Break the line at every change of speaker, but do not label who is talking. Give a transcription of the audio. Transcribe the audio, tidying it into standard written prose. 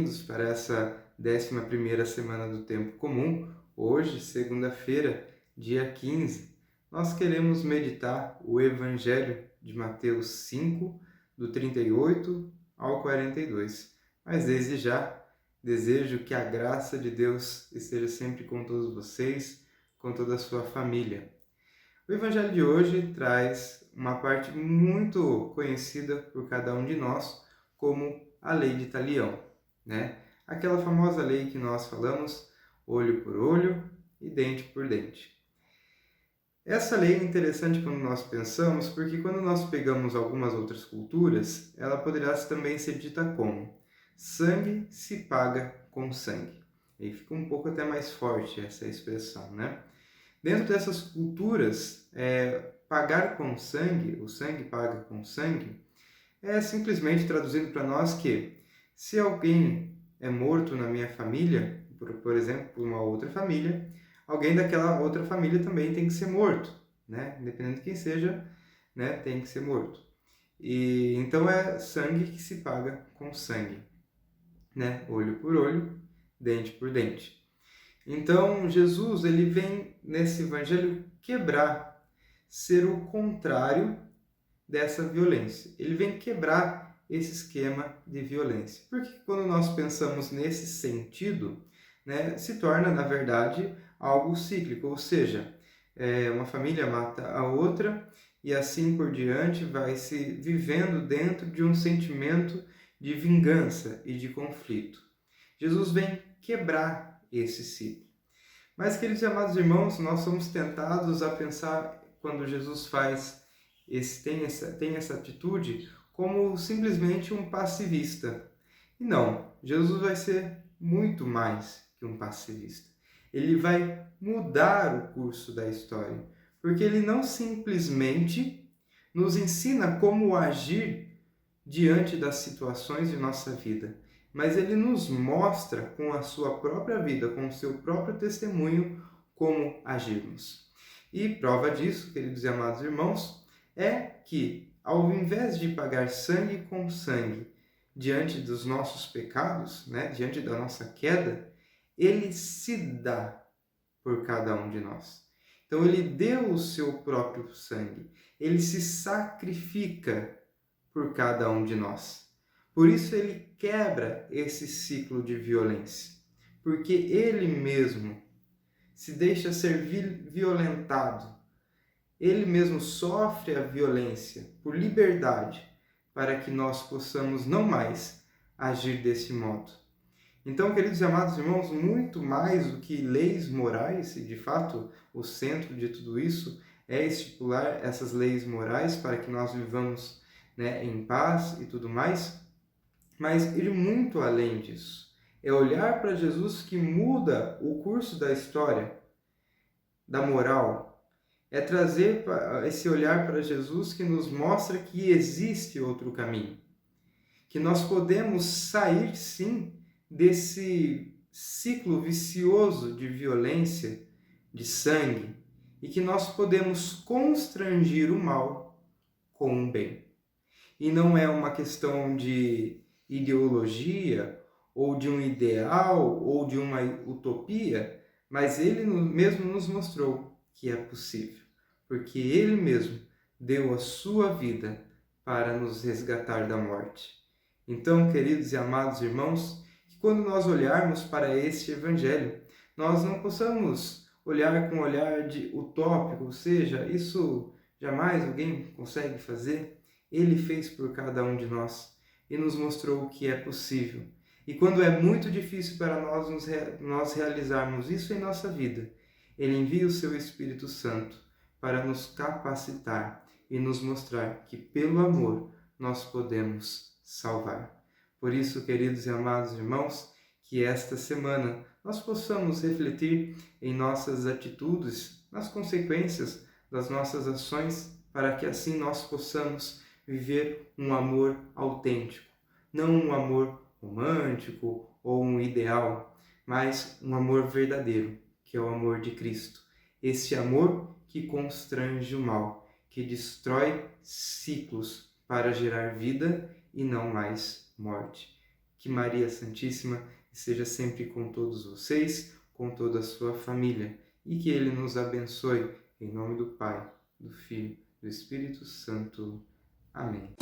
bem-vindos para essa 11ª semana do Tempo Comum. Hoje, segunda-feira, dia 15, nós queremos meditar o Evangelho de Mateus 5, do 38 ao 42. Mas desde já, desejo que a graça de Deus esteja sempre com todos vocês, com toda a sua família. O Evangelho de hoje traz uma parte muito conhecida por cada um de nós como a lei de Talião, né? Aquela famosa lei que nós falamos, olho por olho e dente por dente. Essa lei é interessante quando nós pensamos, porque quando nós pegamos algumas outras culturas, ela poderá também ser dita como sangue se paga com sangue. E fica um pouco até mais forte essa expressão, né? Dentro dessas culturas, pagar com sangue, o sangue paga com sangue, é simplesmente traduzindo para nós que se alguém é morto na minha família, por exemplo, por uma outra família, alguém daquela outra família também tem que ser morto, né? Independente de quem seja, né? Tem que ser morto. E então é sangue que se paga com sangue, né? Olho por olho, dente por dente. Então Jesus ele vem nesse evangelho quebrar, ser o contrário dessa violência. Ele vem quebrar esse esquema de violência. Porque quando nós pensamos nesse sentido, né, se torna, na verdade, algo cíclico, ou seja, uma família mata a outra e assim por diante vai se vivendo dentro de um sentimento de vingança e de conflito. Jesus vem quebrar esse ciclo. Mas, queridos e amados irmãos, nós somos tentados a pensar, quando Jesus tem essa atitude, como simplesmente um passivista. E não, Jesus vai ser muito mais que um passivista. Ele vai mudar o curso da história, porque ele não simplesmente nos ensina como agir diante das situações de nossa vida, mas ele nos mostra com a sua própria vida, com o seu próprio testemunho, como agirmos. E prova disso, queridos e amados irmãos, é que, ao invés de pagar sangue com sangue diante dos nossos pecados, né, diante da nossa queda, ele se dá por cada um de nós. Então ele deu o seu próprio sangue, ele se sacrifica por cada um de nós. Por isso ele quebra esse ciclo de violência, porque ele mesmo se deixa ser violentado, ele mesmo sofre a violência por liberdade, para que nós possamos não mais agir desse modo. Então, queridos e amados irmãos, muito mais do que leis morais, e de fato o centro de tudo isso é estipular essas leis morais para que nós vivamos, né, em paz e tudo mais, mas ir muito além disso. É olhar para Jesus que muda o curso da história, da moral. É trazer esse olhar para Jesus que nos mostra que existe outro caminho. Que nós podemos sair, sim, desse ciclo vicioso de violência, de sangue, e que nós podemos constranger o mal com o bem. E não é uma questão de ideologia, ou de um ideal, ou de uma utopia, mas ele mesmo nos mostrou que é possível, porque ele mesmo deu a sua vida para nos resgatar da morte. Então, queridos e amados irmãos, que quando nós olharmos para este evangelho, nós não possamos olhar com um olhar de utópico, ou seja, isso jamais alguém consegue fazer. Ele fez por cada um de nós e nos mostrou que é possível. E quando é muito difícil para nós realizarmos isso em nossa vida, ele envia o seu Espírito Santo para nos capacitar e nos mostrar que pelo amor nós podemos salvar. Por isso, queridos e amados irmãos, que esta semana nós possamos refletir em nossas atitudes, nas consequências das nossas ações, para que assim nós possamos viver um amor autêntico, não um amor romântico ou um ideal, mas um amor verdadeiro, que é o amor de Cristo. Esse amor que constrange o mal, que destrói ciclos para gerar vida e não mais morte. Que Maria Santíssima esteja sempre com todos vocês, com toda a sua família, e que Ele nos abençoe. Em nome do Pai, do Filho, do Espírito Santo. Amém.